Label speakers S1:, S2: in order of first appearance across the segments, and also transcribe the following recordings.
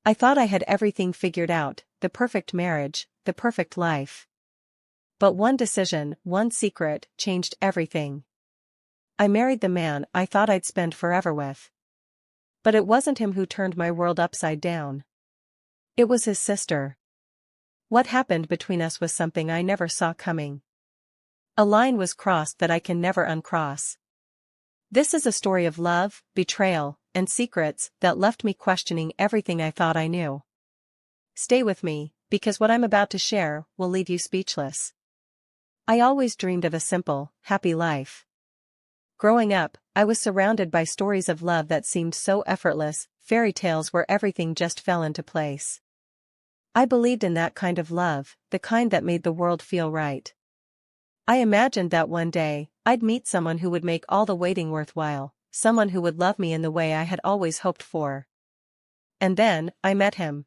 S1: I thought I had everything figured out, the perfect marriage, the perfect life. But one decision, one secret, changed everything. I married the man I thought I'd spend forever with. But it wasn't him who turned my world upside down. It was his sister. What happened between us was something I never saw coming. A line was crossed that I can never uncross. This is a story of love, betrayal, and secrets that left me questioning everything I thought I knew. Stay with me, because what I'm about to share will leave you speechless. I always dreamed of a simple, happy life. Growing up, I was surrounded by stories of love that seemed so effortless, fairy tales where everything just fell into place. I believed in that kind of love, the kind that made the world feel right. I imagined that one day, I'd meet someone who would make all the waiting worthwhile, someone who would love me in the way I had always hoped for. And then, I met him.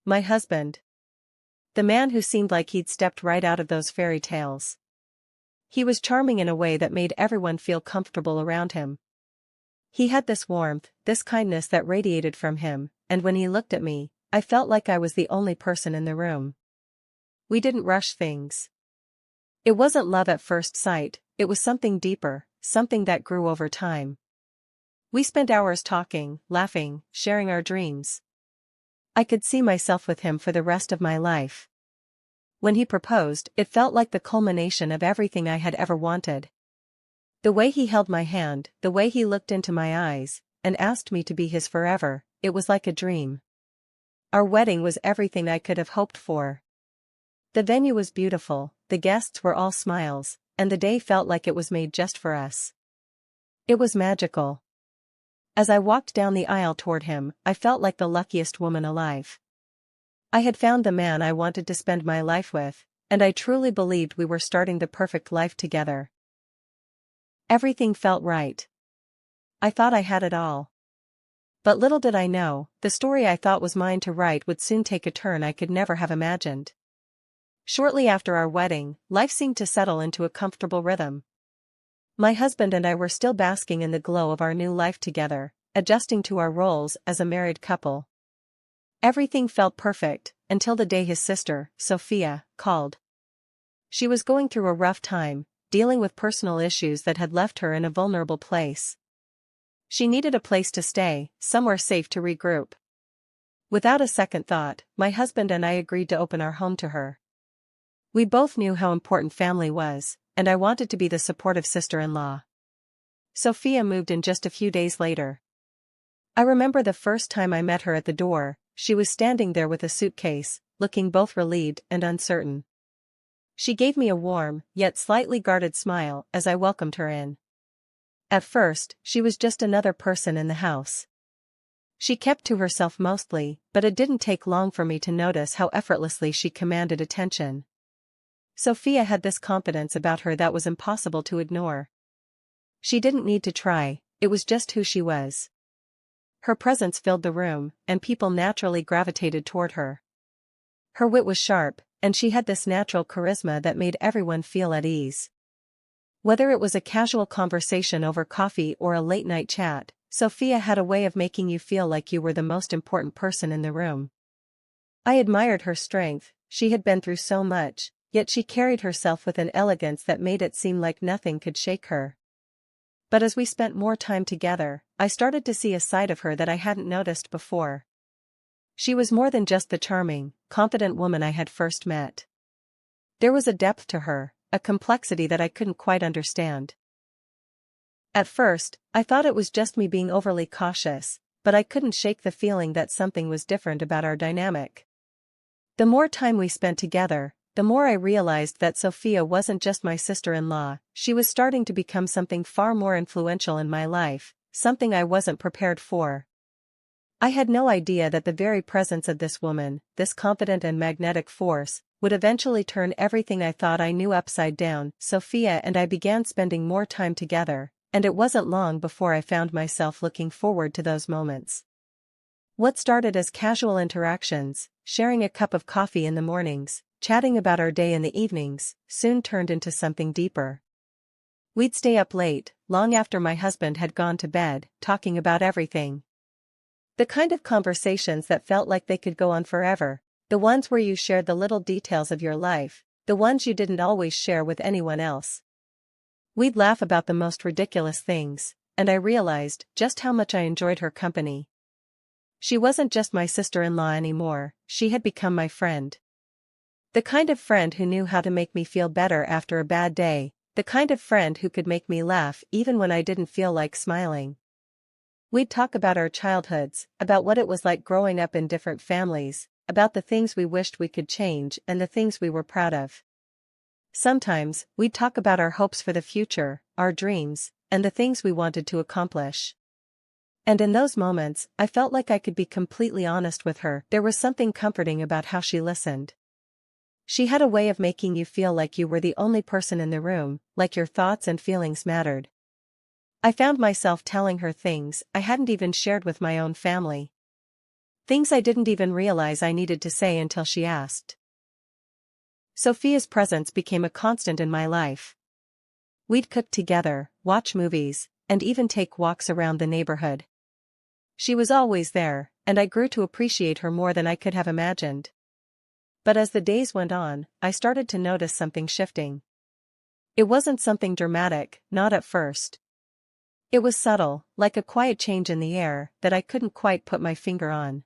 S1: My husband. The man who seemed like he'd stepped right out of those fairy tales. He was charming in a way that made everyone feel comfortable around him. He had this warmth, this kindness that radiated from him, and when he looked at me, I felt like I was the only person in the room. We didn't rush things. It wasn't love at first sight, it was something deeper, something that grew over time. We spent hours talking, laughing, sharing our dreams. I could see myself with him for the rest of my life. When he proposed, it felt like the culmination of everything I had ever wanted. The way he held my hand, the way he looked into my eyes, and asked me to be his forever, it was like a dream. Our wedding was everything I could have hoped for. The venue was beautiful, the guests were all smiles, and the day felt like it was made just for us. It was magical. As I walked down the aisle toward him, I felt like the luckiest woman alive. I had found the man I wanted to spend my life with, and I truly believed we were starting the perfect life together. Everything felt right. I thought I had it all. But little did I know, the story I thought was mine to write would soon take a turn I could never have imagined. Shortly after our wedding, life seemed to settle into a comfortable rhythm. My husband and I were still basking in the glow of our new life together, adjusting to our roles as a married couple. Everything felt perfect, until the day his sister, Sophia, called. She was going through a rough time, dealing with personal issues that had left her in a vulnerable place. She needed a place to stay, somewhere safe to regroup. Without a second thought, my husband and I agreed to open our home to her. We both knew how important family was, and I wanted to be the supportive sister-in-law. Sophia moved in just a few days later. I remember the first time I met her at the door, she was standing there with a suitcase, looking both relieved and uncertain. She gave me a warm, yet slightly guarded smile as I welcomed her in. At first, she was just another person in the house. She kept to herself mostly, but it didn't take long for me to notice how effortlessly she commanded attention. Sophia had this confidence about her that was impossible to ignore. She didn't need to try, it was just who she was. Her presence filled the room, and people naturally gravitated toward her. Her wit was sharp, and she had this natural charisma that made everyone feel at ease. Whether it was a casual conversation over coffee or a late-night chat, Sophia had a way of making you feel like you were the most important person in the room. I admired her strength, she had been through so much, yet she carried herself with an elegance that made it seem like nothing could shake her. But as we spent more time together, I started to see a side of her that I hadn't noticed before. She was more than just the charming, confident woman I had first met. There was a depth to her, a complexity that I couldn't quite understand. At first, I thought it was just me being overly cautious, but I couldn't shake the feeling that something was different about our dynamic. The more time we spent together, the more I realized that Sophia wasn't just my sister-in-law, she was starting to become something far more influential in my life, something I wasn't prepared for. I had no idea that the very presence of this woman, this confident and magnetic force, would eventually turn everything I thought I knew upside down. Sophia and I began spending more time together, and it wasn't long before I found myself looking forward to those moments. What started as casual interactions, sharing a cup of coffee in the mornings, chatting about our day in the evenings, soon turned into something deeper. We'd stay up late, long after my husband had gone to bed, talking about everything. The kind of conversations that felt like they could go on forever. The ones where you shared the little details of your life, the ones you didn't always share with anyone else. We'd laugh about the most ridiculous things, and I realized just how much I enjoyed her company. She wasn't just my sister-in-law anymore, she had become my friend. The kind of friend who knew how to make me feel better after a bad day, the kind of friend who could make me laugh even when I didn't feel like smiling. We'd talk about our childhoods, about what it was like growing up in different families, about the things we wished we could change and the things we were proud of. Sometimes, we'd talk about our hopes for the future, our dreams, and the things we wanted to accomplish. And in those moments, I felt like I could be completely honest with her. There was something comforting about how she listened. She had a way of making you feel like you were the only person in the room, like your thoughts and feelings mattered. I found myself telling her things I hadn't even shared with my own family. Things I didn't even realize I needed to say until she asked. Sophia's presence became a constant in my life. We'd cook together, watch movies, and even take walks around the neighborhood. She was always there, and I grew to appreciate her more than I could have imagined. But as the days went on, I started to notice something shifting. It wasn't something dramatic, not at first. It was subtle, like a quiet change in the air that I couldn't quite put my finger on.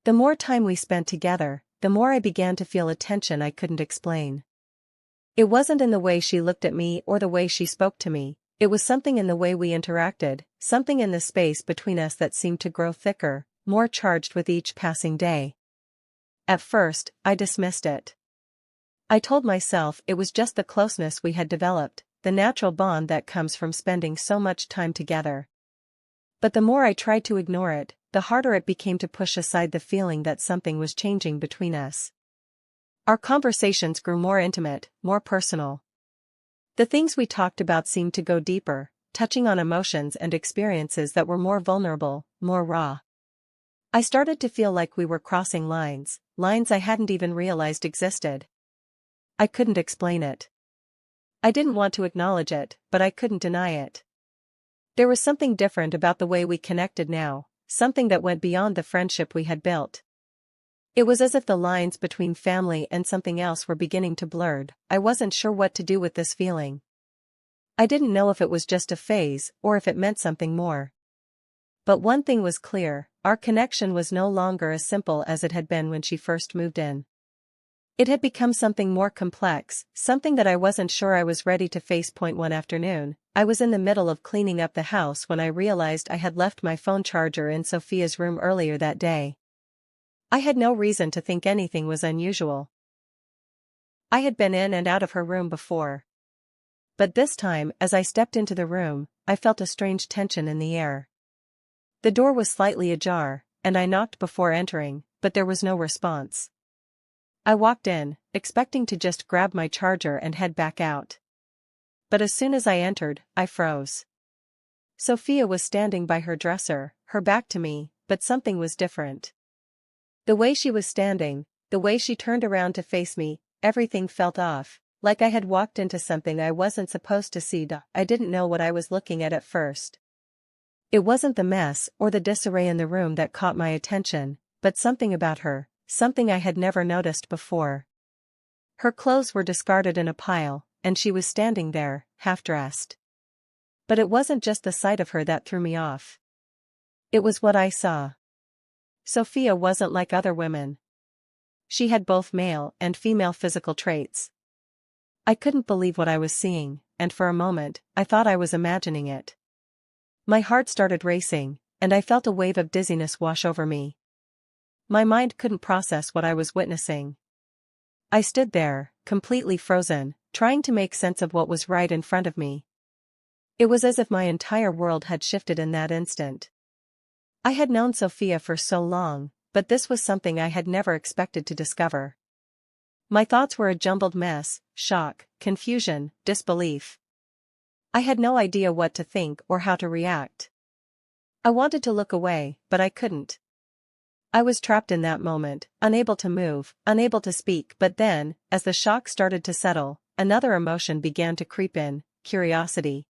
S1: The more time we spent together, the more I began to feel a tension I couldn't explain. It wasn't in the way she looked at me or the way she spoke to me, it was something in the way we interacted, something in the space between us that seemed to grow thicker, more charged with each passing day. At first, I dismissed it. I told myself it was just the closeness we had developed, the natural bond that comes from spending so much time together. But the more I tried to ignore it, the harder it became to push aside the feeling that something was changing between us. Our conversations grew more intimate, more personal. The things we talked about seemed to go deeper, touching on emotions and experiences that were more vulnerable, more raw. I started to feel like we were crossing lines I hadn't even realized existed. I couldn't explain it. I didn't want to acknowledge it, but I couldn't deny it. There was something different about the way we connected now, something that went beyond the friendship we had built. It was as if the lines between family and something else were beginning to blur. I wasn't sure what to do with this feeling. I didn't know if it was just a phase or if it meant something more. But one thing was clear, our connection was no longer as simple as it had been when she first moved in. It had become something more complex, something that I wasn't sure I was ready to face. One afternoon, I was in the middle of cleaning up the house when I realized I had left my phone charger in Sophia's room earlier that day. I had no reason to think anything was unusual. I had been in and out of her room before. But this time, as I stepped into the room, I felt a strange tension in the air. The door was slightly ajar, and I knocked before entering, but there was no response. I walked in, expecting to just grab my charger and head back out. But as soon as I entered, I froze. Sophia was standing by her dresser, her back to me, but something was different. The way she was standing, the way she turned around to face me, everything felt off, like I had walked into something I wasn't supposed to see. I didn't know what I was looking at first. It wasn't the mess or the disarray in the room that caught my attention, but something about her, something I had never noticed before. Her clothes were discarded in a pile, and she was standing there, half-dressed. But it wasn't just the sight of her that threw me off. It was what I saw. Sophia wasn't like other women. She had both male and female physical traits. I couldn't believe what I was seeing, and for a moment, I thought I was imagining it. My heart started racing, and I felt a wave of dizziness wash over me. My mind couldn't process what I was witnessing. I stood there, completely frozen, trying to make sense of what was right in front of me. It was as if my entire world had shifted in that instant. I had known Sophia for so long, but this was something I had never expected to discover. My thoughts were a jumbled mess: shock, confusion, disbelief. I had no idea what to think or how to react. I wanted to look away, but I couldn't. I was trapped in that moment, unable to move, unable to speak. But then, as the shock started to settle, another emotion began to creep in: curiosity.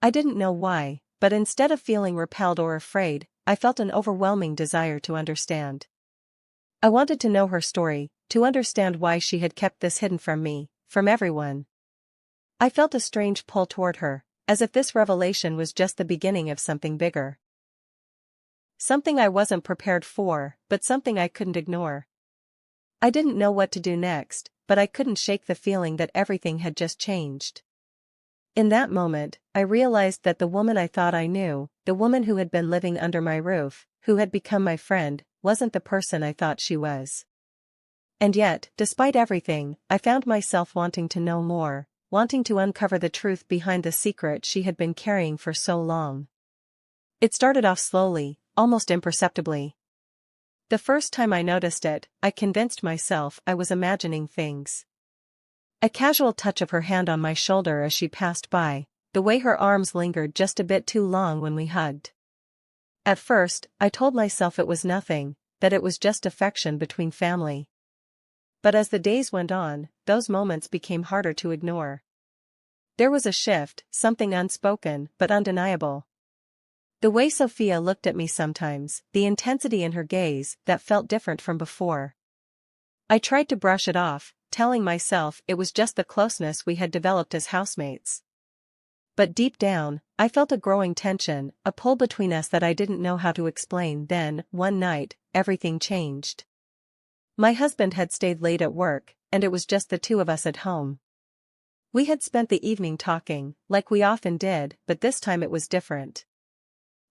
S1: I didn't know why, but instead of feeling repelled or afraid, I felt an overwhelming desire to understand. I wanted to know her story, to understand why she had kept this hidden from me, from everyone. I felt a strange pull toward her, as if this revelation was just the beginning of something bigger. Something I wasn't prepared for, but something I couldn't ignore. I didn't know what to do next, but I couldn't shake the feeling that everything had just changed. In that moment, I realized that the woman I thought I knew, the woman who had been living under my roof, who had become my friend, wasn't the person I thought she was. And yet, despite everything, I found myself wanting to know more, wanting to uncover the truth behind the secret she had been carrying for so long. It started off slowly, almost imperceptibly. The first time I noticed it, I convinced myself I was imagining things. A casual touch of her hand on my shoulder as she passed by, the way her arms lingered just a bit too long when we hugged. At first, I told myself it was nothing, that it was just affection between family. But as the days went on, those moments became harder to ignore. There was a shift, something unspoken but undeniable. The way Sophia looked at me sometimes, the intensity in her gaze that felt different from before. I tried to brush it off, telling myself it was just the closeness we had developed as housemates. But deep down, I felt a growing tension, a pull between us that I didn't know how to explain. Then, one night, everything changed. My husband had stayed late at work, and it was just the two of us at home. We had spent the evening talking, like we often did, but this time it was different.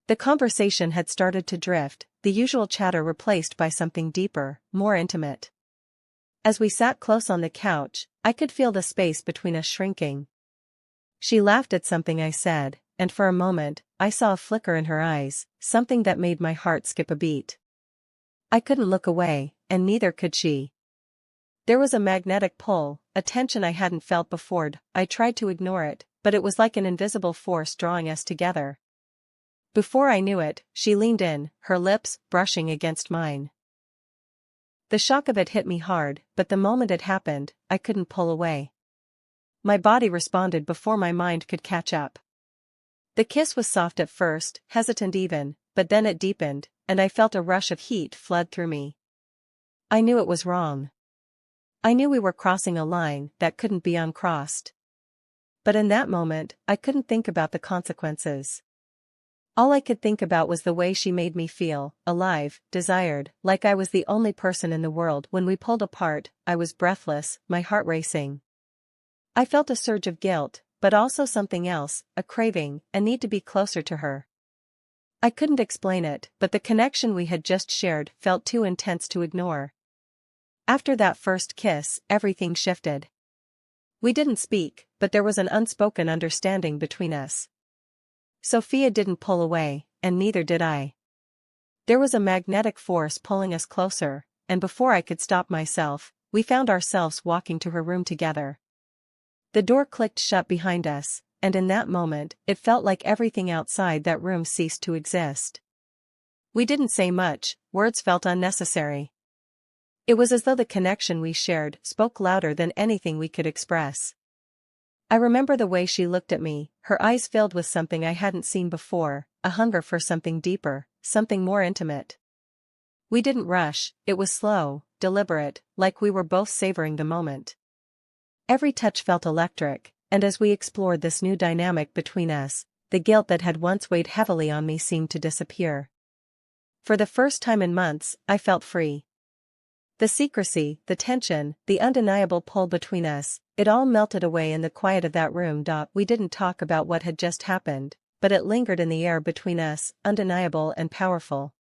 S1: The conversation had started to drift, the usual chatter replaced by something deeper, more intimate. As we sat close on the couch, I could feel the space between us shrinking. She laughed at something I said, and for a moment, I saw a flicker in her eyes, something that made my heart skip a beat. I couldn't look away, and neither could she. There was a magnetic pull, a tension I hadn't felt before. I tried to ignore it, but it was like an invisible force drawing us together. Before I knew it, she leaned in, her lips brushing against mine. The shock of it hit me hard, but the moment it happened, I couldn't pull away. My body responded before my mind could catch up. The kiss was soft at first, hesitant even, but then it deepened, and I felt a rush of heat flood through me. I knew it was wrong. I knew we were crossing a line that couldn't be uncrossed. But in that moment, I couldn't think about the consequences. All I could think about was the way she made me feel, alive, desired, like I was the only person in the world. When we pulled apart, I was breathless, my heart racing. I felt a surge of guilt, but also something else, a craving, a need to be closer to her. I couldn't explain it, but the connection we had just shared felt too intense to ignore. After that first kiss, everything shifted. We didn't speak, but there was an unspoken understanding between us. Sophia didn't pull away, and neither did I. There was a magnetic force pulling us closer, and before I could stop myself, we found ourselves walking to her room together. The door clicked shut behind us, and in that moment, it felt like everything outside that room ceased to exist. We didn't say much, words felt unnecessary. It was as though the connection we shared spoke louder than anything we could express. I remember the way she looked at me, her eyes filled with something I hadn't seen before, a hunger for something deeper, something more intimate. We didn't rush, it was slow, deliberate, like we were both savoring the moment. Every touch felt electric, and as we explored this new dynamic between us, the guilt that had once weighed heavily on me seemed to disappear. For the first time in months, I felt free. The secrecy, the tension, the undeniable pull between us, it all melted away in the quiet of that room. We didn't talk about what had just happened, but it lingered in the air between us, undeniable and powerful.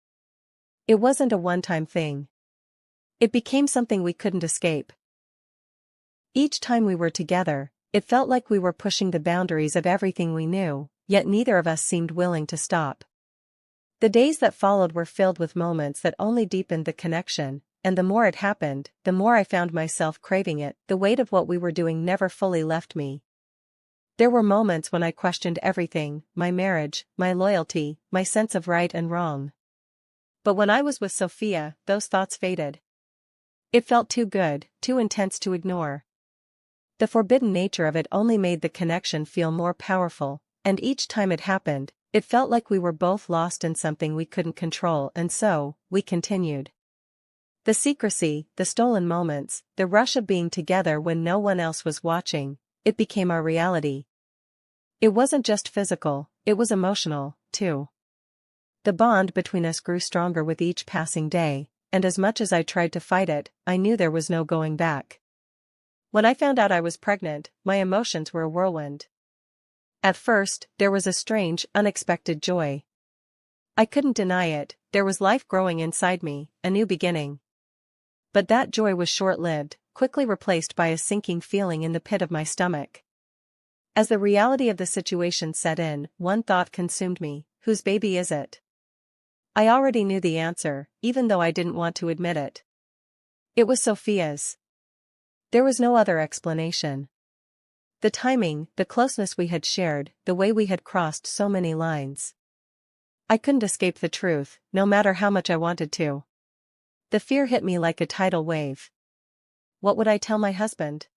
S1: It wasn't a one-time thing. It became something we couldn't escape. Each time we were together, it felt like we were pushing the boundaries of everything we knew, yet neither of us seemed willing to stop. The days that followed were filled with moments that only deepened the connection, and the more it happened, the more I found myself craving it. The weight of what we were doing never fully left me. There were moments when I questioned everything, my marriage, my loyalty, my sense of right and wrong. But when I was with Sophia, those thoughts faded. It felt too good, too intense to ignore. The forbidden nature of it only made the connection feel more powerful, and each time it happened, It felt like we were both lost in something we couldn't control, and so, we continued. The secrecy, the stolen moments, the rush of being together when no one else was watching, it became our reality. It wasn't just physical, it was emotional, too. The bond between us grew stronger with each passing day, and as much as I tried to fight it, I knew there was no going back. When I found out I was pregnant, my emotions were a whirlwind. At first, there was a strange, unexpected joy. I couldn't deny it, there was life growing inside me, a new beginning. But that joy was short-lived, quickly replaced by a sinking feeling in the pit of my stomach. As the reality of the situation set in, one thought consumed me: whose baby is it? I already knew the answer, even though I didn't want to admit it. It was Sophia's. There was no other explanation. The timing, the closeness we had shared, the way we had crossed so many lines. I couldn't escape the truth, no matter how much I wanted to. The fear hit me like a tidal wave. What would I tell my husband?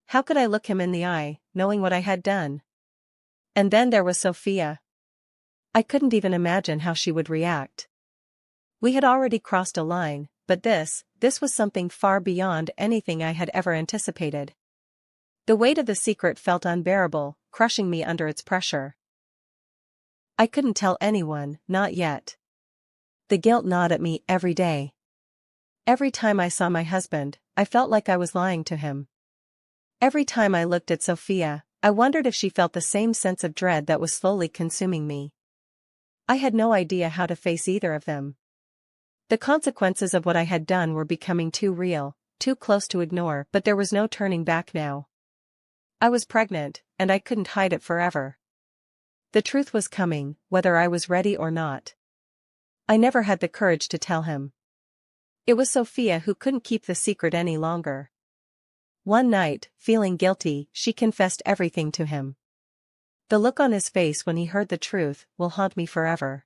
S1: How could I look him in the eye, knowing what I had done? And then there was Sophia. I couldn't even imagine how she would react. We had already crossed a line, but this was something far beyond anything I had ever anticipated. The weight of the secret felt unbearable, crushing me under its pressure. I couldn't tell anyone, not yet. The guilt gnawed at me every day. Every time I saw my husband, I felt like I was lying to him. Every time I looked at Sophia, I wondered if she felt the same sense of dread that was slowly consuming me. I had no idea how to face either of them. The consequences of what I had done were becoming too real, too close to ignore, but there was no turning back now. I was pregnant, and I couldn't hide it forever. The truth was coming, whether I was ready or not. I never had the courage to tell him. It was Sophia who couldn't keep the secret any longer. One night, feeling guilty, she confessed everything to him. The look on his face when he heard the truth will haunt me forever.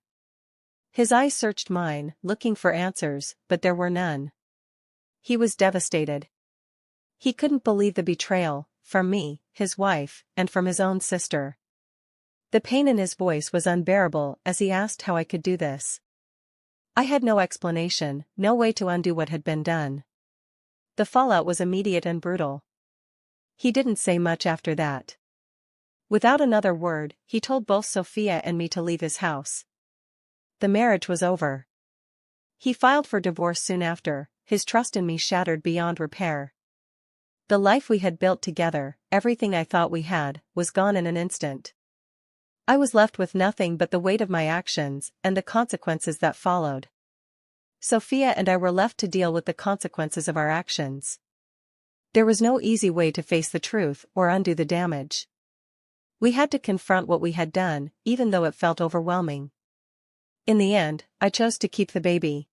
S1: His eyes searched mine, looking for answers, but there were none. He was devastated. He couldn't believe the betrayal, from me, his wife, and from his own sister. The pain in his voice was unbearable as he asked how I could do this. I had no explanation, no way to undo what had been done. The fallout was immediate and brutal. He didn't say much after that. Without another word, he told both Sophia and me to leave his house. The marriage was over. He filed for divorce soon after, his trust in me shattered beyond repair. The life we had built together, everything I thought we had, was gone in an instant. I was left with nothing but the weight of my actions and the consequences that followed. Sophia and I were left to deal with the consequences of our actions. There was no easy way to face the truth or undo the damage. We had to confront what we had done, even though it felt overwhelming. In the end, I chose to keep the baby.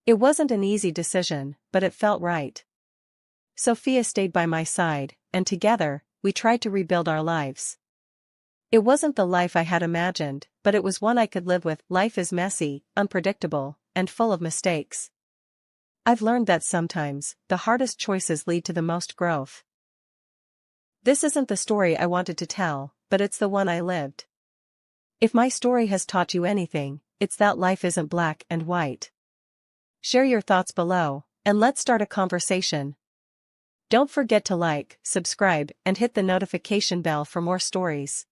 S1: It wasn't an easy decision, but it felt right. Sophia stayed by my side, and together, we tried to rebuild our lives. It wasn't the life I had imagined, but it was one I could live with. Life is messy, unpredictable, and full of mistakes. I've learned that sometimes, the hardest choices lead to the most growth. This isn't the story I wanted to tell, but it's the one I lived. If my story has taught you anything, it's that life isn't black and white. Share your thoughts below, and let's start a conversation. Don't forget to like, subscribe, and hit the notification bell for more stories.